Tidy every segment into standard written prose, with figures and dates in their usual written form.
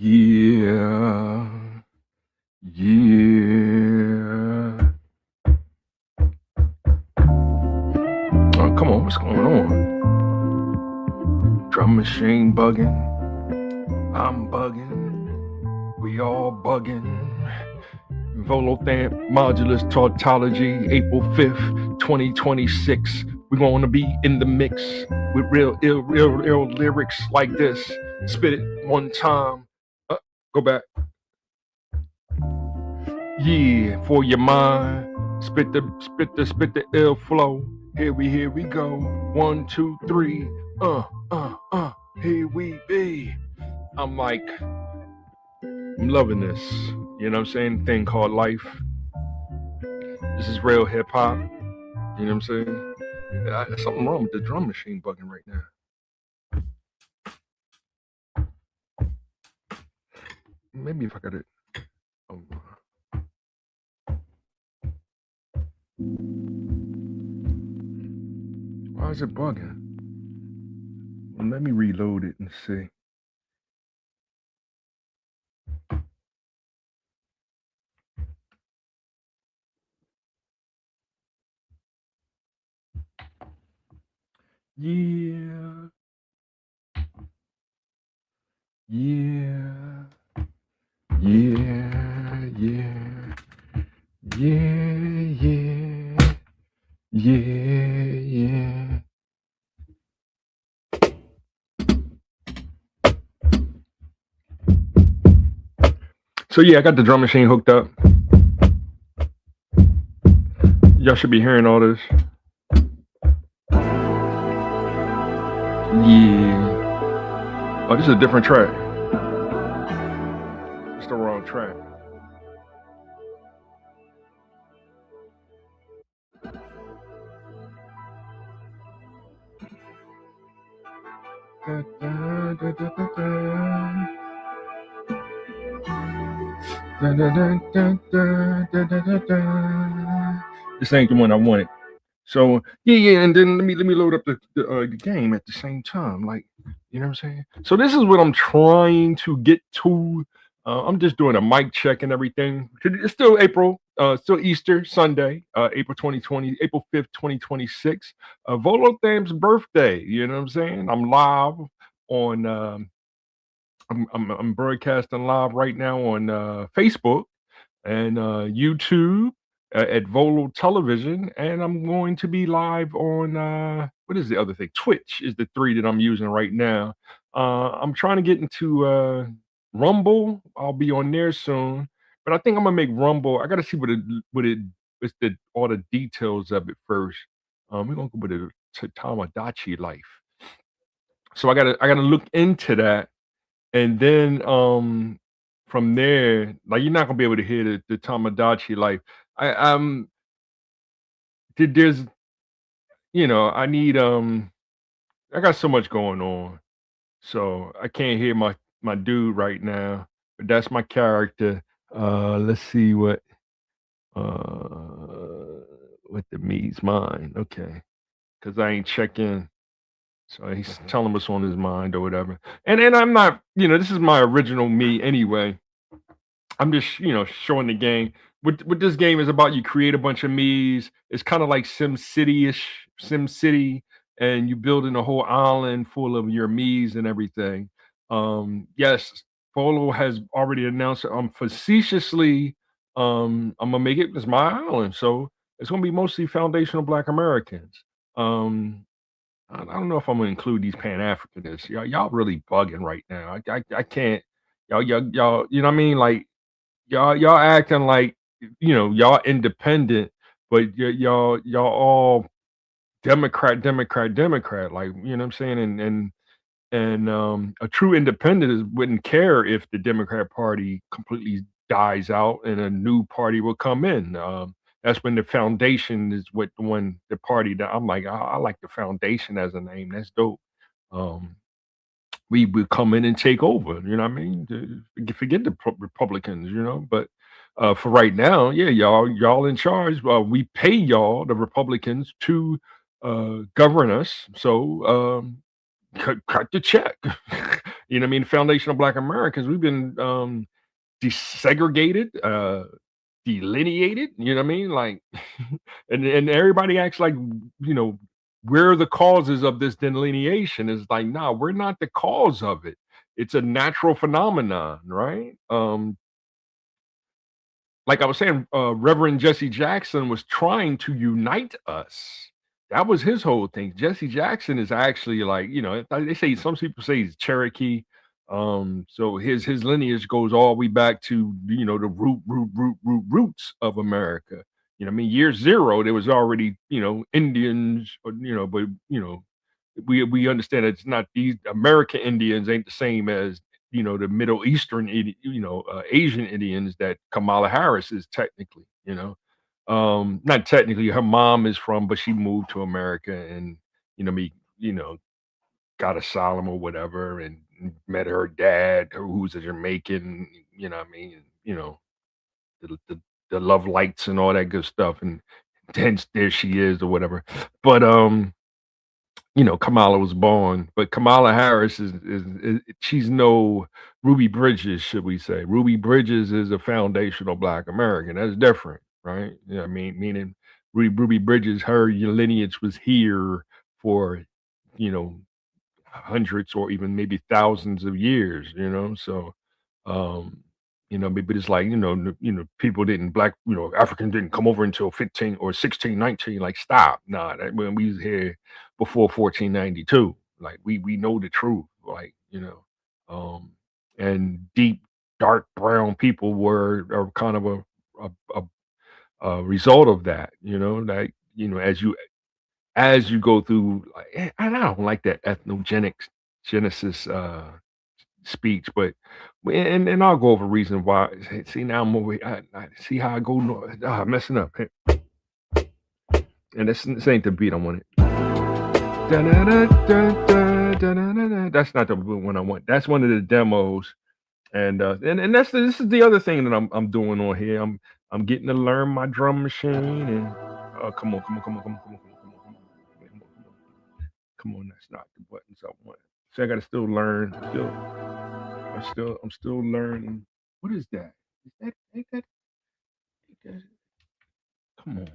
Yeah, yeah. Oh, come on, what's going on? Drum machine bugging. I'm bugging. We all bugging. Volothamp Modulus Tautology, April 5th, 2026. We're going to be in the mix with real ill lyrics like this. Spit it one time. Go back. Yeah, for your mind. Spit the ill flow. Here we go. 1, 2, 3. Here we be. I'm loving this. You know what I'm saying? Thing called life. This is real hip hop. You know what I'm saying? There's something wrong with the drum machine bugging right now. Maybe if I got it. Why is it bugging? Well, let me reload it and see. Yeah. Yeah. Yeah. Yeah. Yeah. Yeah. Yeah. So yeah, I got the drum machine hooked up. Y'all should be hearing all this. Yeah. Oh, this is a different track. It's the wrong track. This ain't the one I wanted. So yeah, and then let me load up the game at the same time, like, you know what I'm saying. So this is what I'm trying to get to. I'm just doing a mic check and everything. It's still April, still Easter Sunday, April 2020, April 5th, 2026. Volothamp's birthday. You know what I'm saying. I'm live on. I'm broadcasting live right now on Facebook and YouTube at Volo Television, and I'm going to be live on what is the other thing? Twitch is the three that I'm using right now. I'm trying to get into Rumble. I'll be on there soon, but I think I'm gonna make Rumble. I got to see what's the all the details of it first. We're gonna go with the Tamagotchi life. So I gotta look into that, and then from there, like, you're not gonna be able to hear the Tamagotchi life. I there's I need I got so much going on, so I can't hear my dude right now. But that's my character. Let's see what the me's mine. Okay, because I ain't check in. So he's telling us on his mind or whatever. And I'm not, this is my original me anyway. I'm just, showing the game. What this game is about, you create a bunch of me's. It's kind of like Sim City-ish, Sim City, and you building a whole island full of your me's and everything. Yes, Polo has already announced it. Facetiously, I'm gonna make it as my island. So it's gonna be mostly foundational Black Americans. Um, I don't know if I'm gonna include these Pan Africanists. Y'all really bugging right now. I can't. Y'all. You know what I mean? Like, y'all acting like, y'all independent, but y'all all Democrat. Like, you know what I'm saying? And a true independent wouldn't care if the Democrat Party completely dies out and a new party will come in. That's when the foundation is what the party that I'm like, I like the foundation as a name. That's dope. Um, we would come in and take over. You know what I mean? Forget the Republicans. But for right now, yeah, y'all in charge. We pay y'all, the Republicans, to govern us. So cut the check. You know what I mean? Foundation of Black Americans, we've been desegregated, delineated, you know what I mean? Like, and everybody acts like, you know, we're the causes of this delineation. Is like, nah, we're not the cause of it. It's a natural phenomenon, right? Like I was saying, Reverend Jesse Jackson was trying to unite us. That was his whole thing. Jesse Jackson is actually like, you know, they say some people say he's Cherokee. So his lineage goes all the way back to, you know, the roots of America. You know, I mean, year zero, there was already, you know, Indians, or, you know, but you know, we understand it's not these American Indians ain't the same as, you know, the Middle Eastern, you know, Asian Indians that Kamala Harris is technically, you know. Not technically, her mom is from, but she moved to America and, you know, you know, got asylum or whatever and met her dad, who's a Jamaican, you know what I mean? You know, the love lights and all that good stuff. And hence there she is or whatever. But you know, Kamala was born, but Kamala Harris is she's no Ruby Bridges, should we say. Ruby Bridges is a foundational Black American. That's different, right? Yeah, I mean, meaning Ruby Bridges, her lineage was here for, you know, hundreds or even maybe thousands of years, you know. So um, you know, but it's like, you know, you know, people didn't black, you know, African didn't come over until 15 or 1619. Like, stop. Nah, that when we was here before 1492. Like we know the truth, like, you know. Um and deep, dark brown people were are kind of a a result of that, you know, that, you know, as you go through, like, and I don't like that ethnogenic genesis speech, but and I'll go over reason why. See, now I'm over. I see how I go. Messing up, and this ain't the beat I wanted. Da-da-da-da-da-da-da-da-da. That's not the one I want. That's one of the demos, and this is the other thing that I'm doing on here. I'm getting to learn my drum machine, and come on, that's not the buttons I want. So I got to still learn. I'm still learning. What is that? Is that, come on.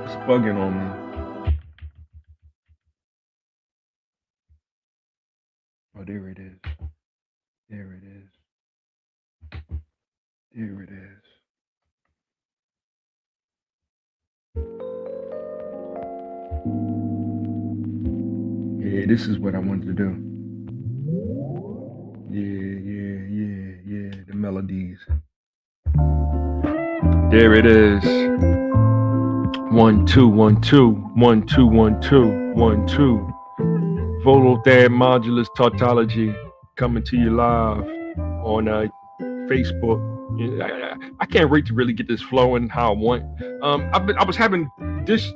It's bugging on me. Oh, there it is. There it is. There it is. Yeah, this is what I wanted to do. Yeah. The melodies. There it is. 1 2 1 2 1 2 1 2 1 2. Volotherapy modulus tautology coming to you live on Facebook. Yeah, I can't wait to really get this flowing how I want. I was having this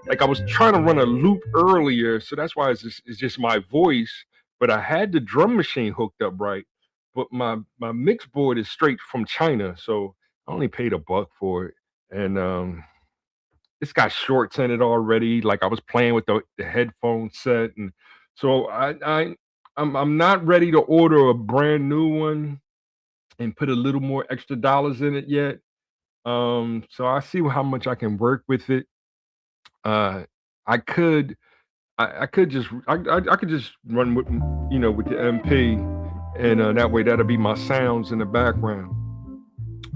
like I was trying to run a loop earlier, so that's why it's just my voice. But I had the drum machine hooked up right, but my mix board is straight from China, so I only paid $1 for it, and it's got shorts in it already. Like I was playing with the headphone set, and so I'm not ready to order a brand new one and put a little more extra dollars in it yet. So I see how much I can work with it. Uh, I could I could just I could just run with, you know, with the MP, and that way that'll be my sounds in the background.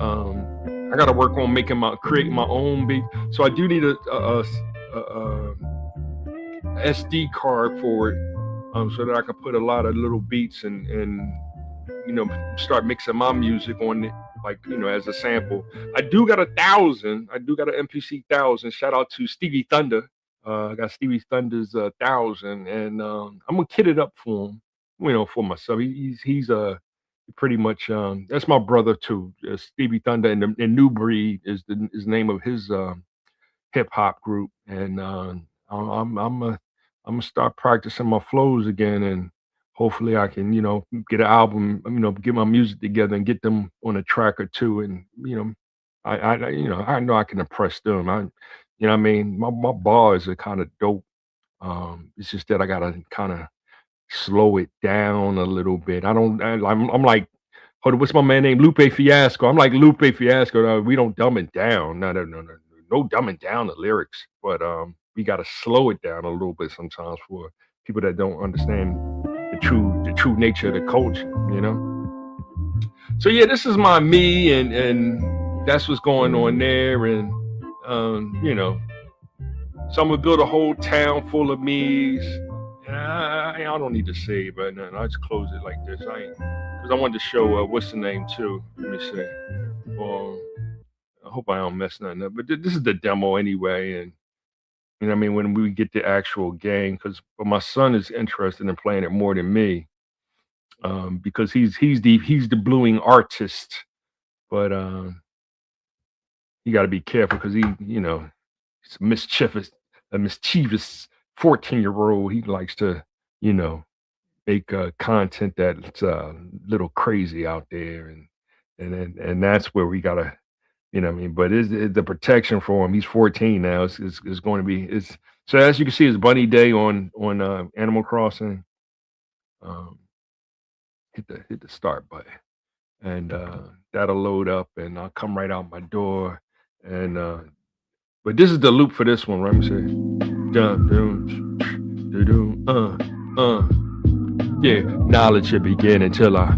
Um, I got to work on making my creating my own beat. So I do need a SD card for it, so that I can put a lot of little beats and you know, start mixing my music on it, like, you know, as a sample. I do got 1,000. I do got an MPC 1,000. Shout out to Stevie Thunder. I got Stevie Thunder's 1,000, and I'm gonna kit it up for him. You know, for myself. He's pretty much that's my brother too. Stevie Thunder and New Breed is the name of his hip hop group, and I'm gonna start practicing my flows again, and hopefully I can, you know, get an album, you know, get my music together and get them on a track or two, and you know, I you know I know I can impress them. You know what I mean? My bars are kinda dope. It's just that I gotta kinda slow it down a little bit. I don't I'm like, hold on, what's my man name? Lupe Fiasco. I'm like Lupe Fiasco. We don't dumb it down. No dumbing down the lyrics, but we gotta slow it down a little bit sometimes for people that don't understand the true nature of the culture, you know? So yeah, this is my me and that's what's going on there. And you know, so I'm gonna build a whole town full of me's. I don't need to say but nothing. I just close it like this. I ain't because I wanted to show what's the name too. Let me see. Well, I hope I don't mess nothing up. But this is the demo anyway, and you know what I mean when we get the actual game, because my son is interested in playing it more than me, because he's the bluing artist, but you got to be careful because he's a mischievous 14-year-old. He likes to you know make content that's a little crazy out there, and that's where we gotta, what I mean. But is the protection for him? He's 14 now. Is going to be it's so as you can see, it's Bunny Day on Animal Crossing. Um, hit the start button, and that'll load up, and I'll come right out my door, and but this is the loop for this one. Right? Let me see. Dun, dun, dun, dun, yeah, knowledge should begin until I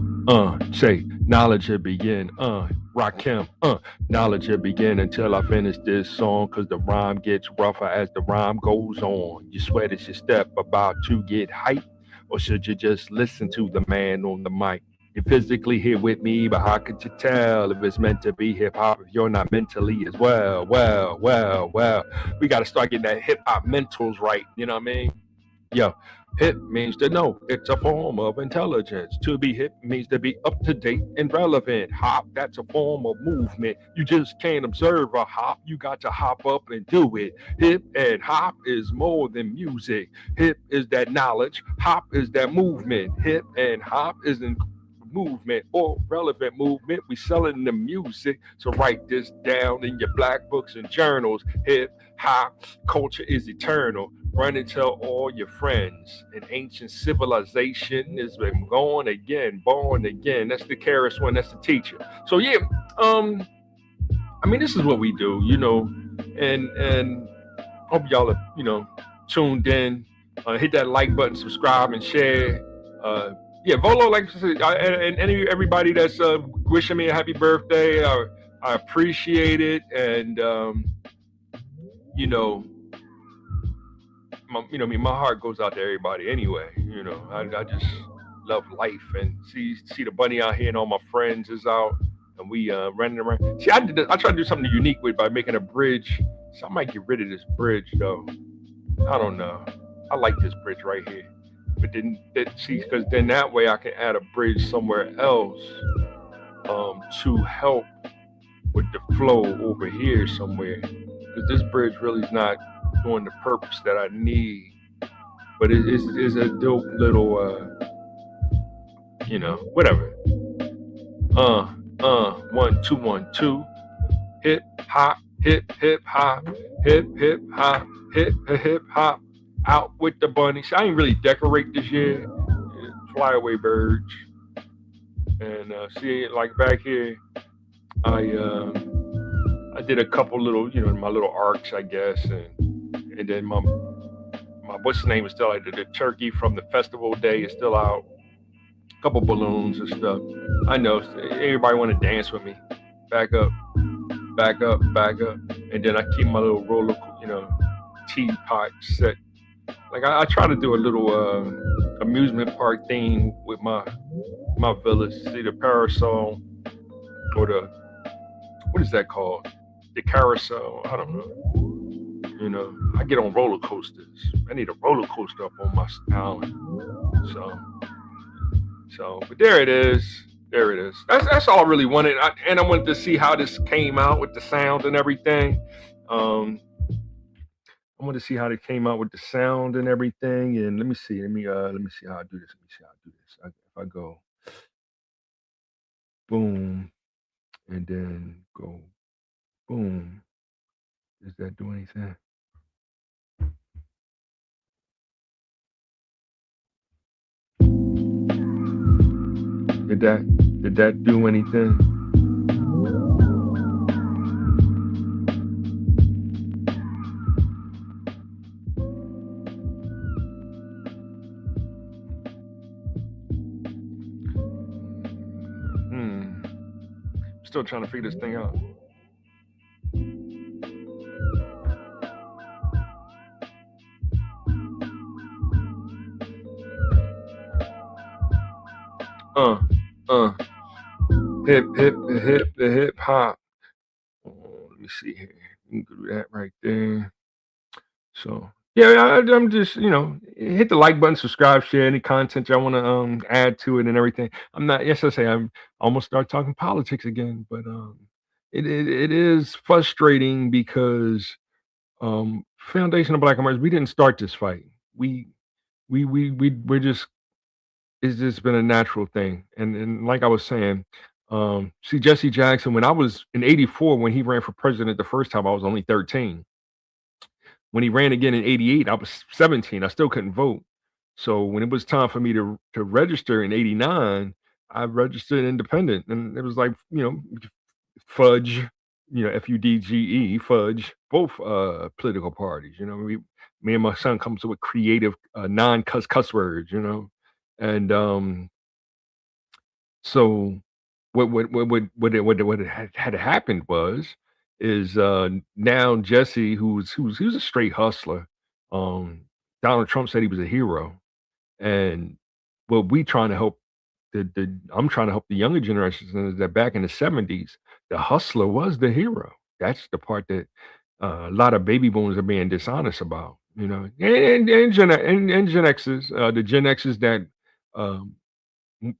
say knowledge should begin. Rakim, knowledge should begin until I finish this song, cause the rhyme gets rougher as the rhyme goes on. You sweat as your step about to get hype, or should you just listen to the man on the mic? You're physically here with me, but how could you tell if it's meant to be hip hop if you're not mentally as well? Well. We gotta start getting that hip hop mentals right, you know what I mean? Yo, hip means to know. It's a form of intelligence. To be hip means to be up to date and relevant. Hop, that's a form of movement. You just can't observe a hop. You got to hop up and do it. Hip and hop is more than music. Hip is that knowledge. Hop is that movement. Hip and hop is in movement or relevant movement. We selling the music. So write this down in your black books and journals. Hip hop culture is eternal. Run and tell all your friends. An ancient civilization has been born again, born again. That's the Karis one. That's the teacher. So yeah, um, I mean, this is what we do, and hope y'all are, tuned in. Hit that like button, subscribe, and share. Uh, yeah, Volo, like I said, and everybody that's wishing me a happy birthday, I appreciate it, and you know, my heart goes out to everybody anyway. I just love life and see the bunny out here and all my friends is out and we running around. See, I try to do something unique with by making a bridge. So I might get rid of this bridge though. I don't know. I like this bridge right here, but then see, because then that way I can add a bridge somewhere else to help with the flow over here somewhere. Because this bridge really is not doing the purpose that I need, but it's a dope little whatever. uh 1 2 1 2. Hip hop, hip hop, hip hop. Out with the bunnies. I ain't really decorate this year. Fly away birds, and see, like back here, I I did a couple little, my little arcs, I guess, and then my what's the name is still out. The turkey from the festival day is still out. A couple balloons and stuff. I know everybody want to dance with me. Back up, back up, back up, and then I keep my little roller, teapot set. Like I try to do a little amusement park theme with my village. See the parasol or the what is that called? The carousel. I don't know. I get on roller coasters. I need a roller coaster up on my island. So but there it is. There it is. That's all I really wanted. And I wanted to see how this came out with the sound and everything. Um, I wanted to see how it came out with the sound and everything. And let me see. Let me see how I do this. Let me see how I do this. If I go boom and then go boom Does that do anything? Did that do anything? Hmm. Still trying to figure this thing out. Uh, uh, hip hop. Oh, let me see here. You can do that right there. So yeah, I'm just hit the like button, subscribe, share any content y'all want to add to it and everything. I'm not. Yes, I say I'm almost start talking politics again, but it is frustrating because Foundation of Black Americans, we didn't start this fight. We're just it's just been a natural thing. And like I was saying, see Jesse Jackson when I was in '84 when he ran for president the first time, I was only 13. When he ran again in '88, I was 17. I still couldn't vote. So when it was time for me to register in '89, I registered independent, and it was like fudge, FUDGE, fudge, both political parties. Me and my son comes up with creative non-cuss words, and so what had happened is now Jesse, who's he was a straight hustler. Um, Donald Trump said he was a hero, and what we trying to help the I'm trying to help the younger generations is that back in the '70s, the hustler was the hero. That's the part that a lot of baby boomers are being dishonest about, and Gen X's, the Gen X's um,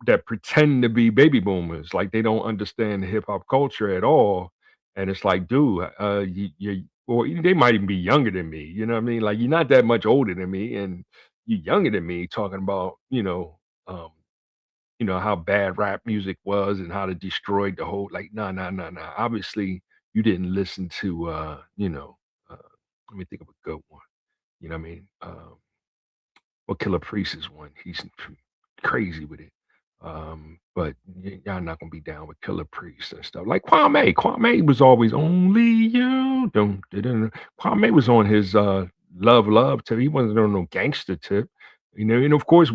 that pretend to be baby boomers, like they don't understand hip hop culture at all. And it's like, dude, or they might even be younger than me. You know what I mean? Like you're not that much older than me, and you're younger than me. Talking about, um, how bad rap music was and how it destroyed the whole. Like, no, no, no, no. Obviously, you didn't listen to, let me think of a good one. You know what I mean? Well, Killer Priest is one. He's crazy with it. But y'all not gonna be down with Killer Priest and stuff. Like Kwame. Kwame was always only you. Don't. Kwame was on his love tip. He wasn't on no gangster tip. And of course,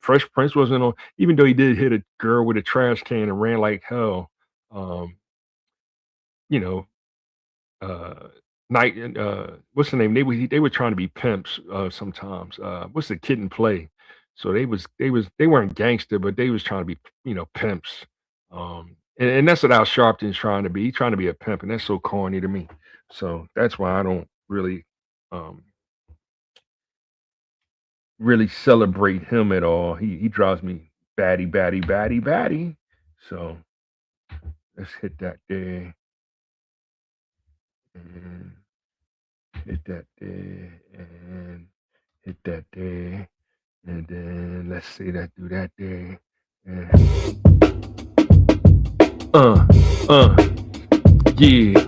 Fresh Prince wasn't on, even though he did hit a girl with a trash can and ran like hell. Um, you know, uh night what's the name, they were trying to be pimps sometimes. What's the Kid and Play, so they weren't gangster, but they was trying to be pimps. And that's what Al Sharpton's trying to be. He's trying to be a pimp, and that's so corny to me. So that's why I don't um really celebrate him at all. He drives me batty batty batty batty. So let's hit that there, and hit that there, and hit that there. And then let's say that do that there. And uh uh yeah.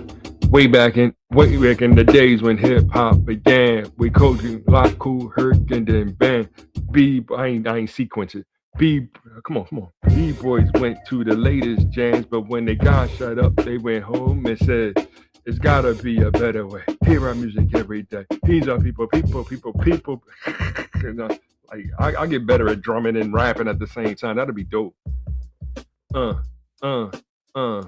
Way back in the days when hip hop began, we coaching lock cool hurt and then bang. I ain't sequencing. B come on. B boys went to the latest jams, but when they got shut up, they went home and said it's gotta be a better way. Hear our music every day. These are people. You know, like I get better at drumming and rapping at the same time. That'd be dope. Uh, uh, uh,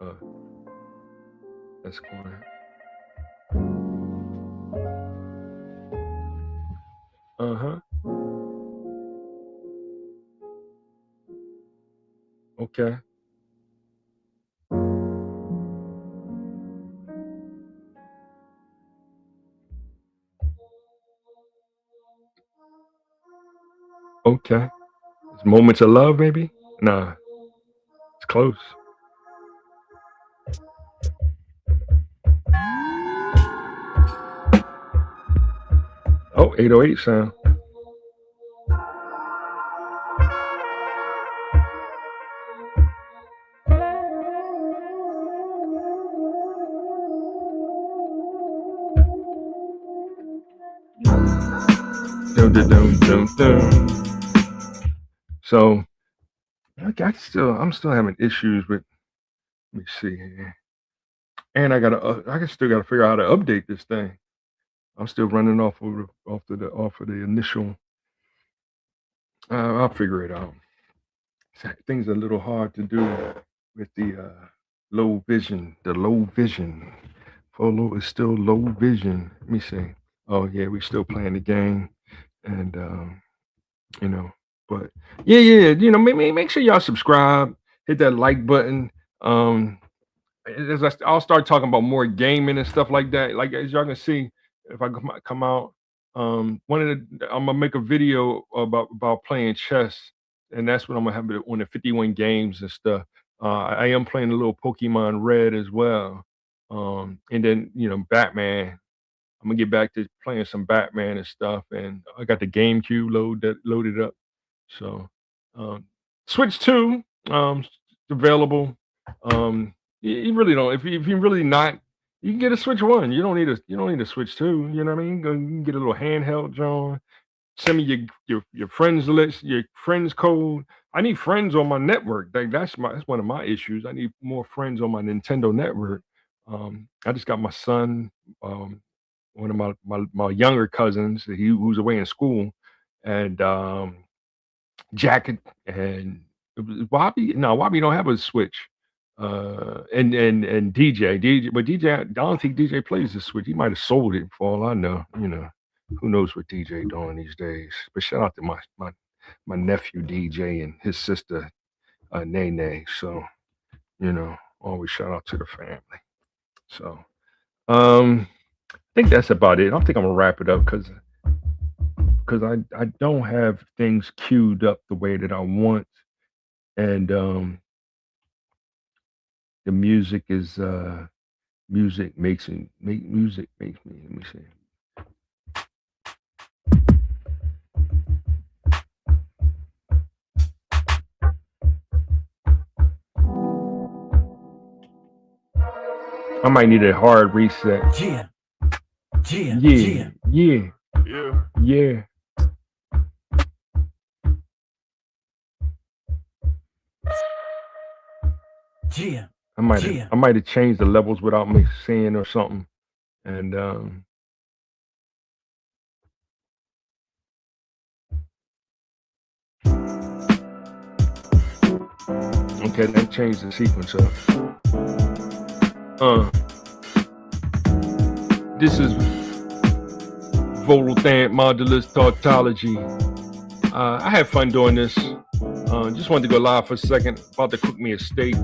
uh. That's corny. Uh huh. Okay. Okay. It's Moments of Love, maybe. Nah, it's close. Oh, 808 sound. Dun, dun, dun, dun, dun. So I'm still having issues with. Let me see here, and I still gotta figure out how to update this thing. I'm still running off of the initial. I'll figure it out. Things are a little hard to do with the low vision. The low vision. Polo is still low vision. Let me see. Oh yeah, we still playing the game, and you know, but yeah. Make sure y'all subscribe, hit that like button. Um, I'll start talking about more gaming and stuff like that. Like as y'all can see, if I come out, I'm gonna make a video about playing chess, and that's what I'm gonna have it on the 51 games and stuff. I am playing a little Pokemon Red as well, and then Batman. I'm gonna get back to playing some Batman and stuff, and I got the GameCube loaded up. So, um, Switch 2, available. You really don't. If you really not, you can get a Switch 1. You don't need a Switch 2. You know what I mean? You can get a little handheld, John. Send me your friends list, your friends code. I need friends on my network. That's one of my issues. I need more friends on my Nintendo network. I just got my son. One of my younger cousins, who's away in school, and Jack and Bobby. No, Bobby don't have a Switch. And DJ, but DJ, I don't think DJ plays the Switch. He might have sold it for all I know. Who knows what DJ doing these days? But shout out to my nephew DJ and his sister Nene. So always shout out to the family. So I think that's about it. I think I'm gonna wrap it up because I don't have things queued up the way that I want, and the music makes me music makes me. Let me see. I might need a hard reset. Yeah. Yeah. I might have changed the levels without me seeing or something. And okay, that changed the sequence up. This is Voltant Modulus Tautology. I had fun doing this. Just wanted to go live for a second. About to cook me a steak.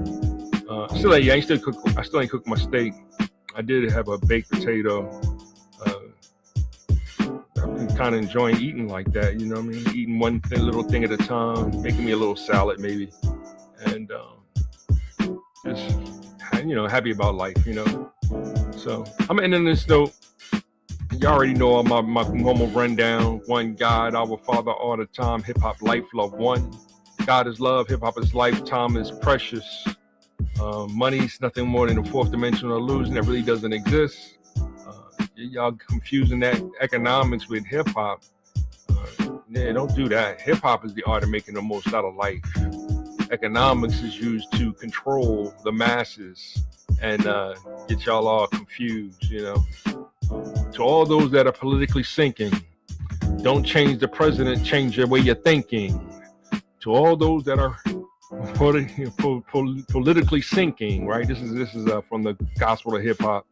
I still ain't cooked my steak. I did have a baked potato. I've been kind of enjoying eating like that. You know what I mean? Eating one little thing at a time. Making me a little salad maybe, and just happy about life. So I'm ending this note. You already know my normal rundown. One God, our Father, all the time. Hip hop, life, love. One God is love. Hip hop is life. Time is precious. Money's nothing more than a fourth dimensional illusion that really doesn't exist. Y'all confusing that economics with hip hop. Yeah, don't do that. Hip hop is the art of making the most out of life. Economics is used to control the masses and get y'all all confused. To all those that are politically sinking, don't change the president, change your way you're thinking. To all those that are politically sinking, right? This is from the gospel of hip hop.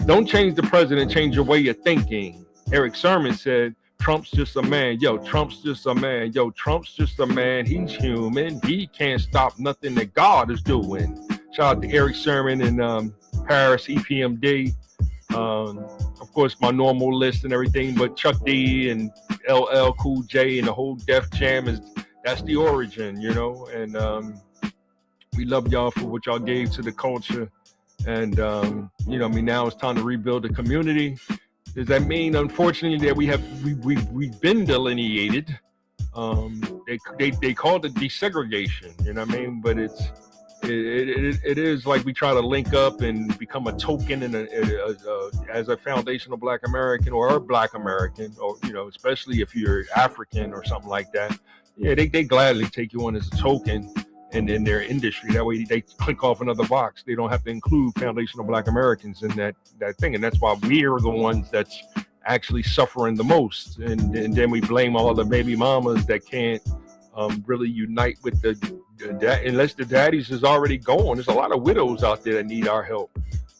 Don't change the president, change your way you're thinking. Eric Sermon said, Trump's just a man. Yo, Trump's just a man. Yo, Trump's just a man. He's human. He can't stop nothing that God is doing. Shout out to Eric Sermon and Paris, EPMD. Of course, my normal list and everything, but Chuck D and LL Cool J and the whole Def Jam that's the origin, and we love y'all for what y'all gave to the culture. And now it's time to rebuild the community. Does that mean, unfortunately, that we've been delineated? They called it desegregation, but it's it is like we try to link up and become a token and as a foundational Black American or a Black American, or especially if you're African or something like that. Yeah, they gladly take you on as a token in their industry. That way they click off another box. They don't have to include foundational Black Americans in that thing, and that's why we're the ones that's actually suffering the most. And then we blame all the baby mamas that can't really unite with unless the daddies is already gone. There's a lot of widows out there that need our help.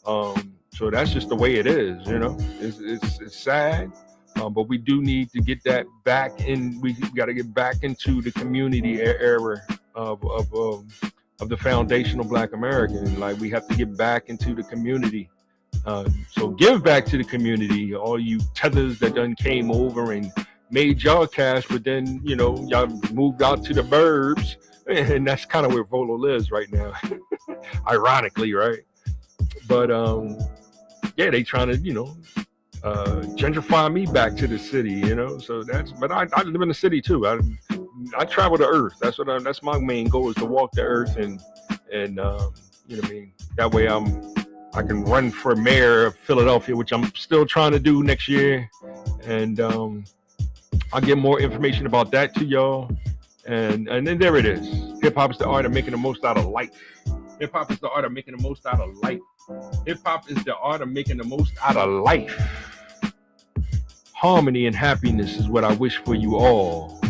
So that's just the way it is. It's sad. But we do need to get that back in. We got to get back into the community era of the foundational Black American. Like, we have to get back into the community. So give back to the community, all you tethers that done came over and made y'all cash, but then y'all moved out to the burbs, and that's kind of where Volo lives right now. Ironically, right? But yeah, they trying to gentrify me back to the city, So but I live in the city too. I travel the earth. That's my main goal, is to walk the earth and that way I can run for mayor of Philadelphia, which I'm still trying to do next year, and I'll get more information about that to y'all. And then there it is. Hip hop is the art of making the most out of life. Hip hop is the art of making the most out of life. Hip hop is the art of making the most out of life. Harmony and happiness is what I wish for you all.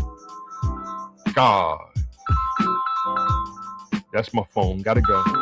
God. That's my phone. Gotta go.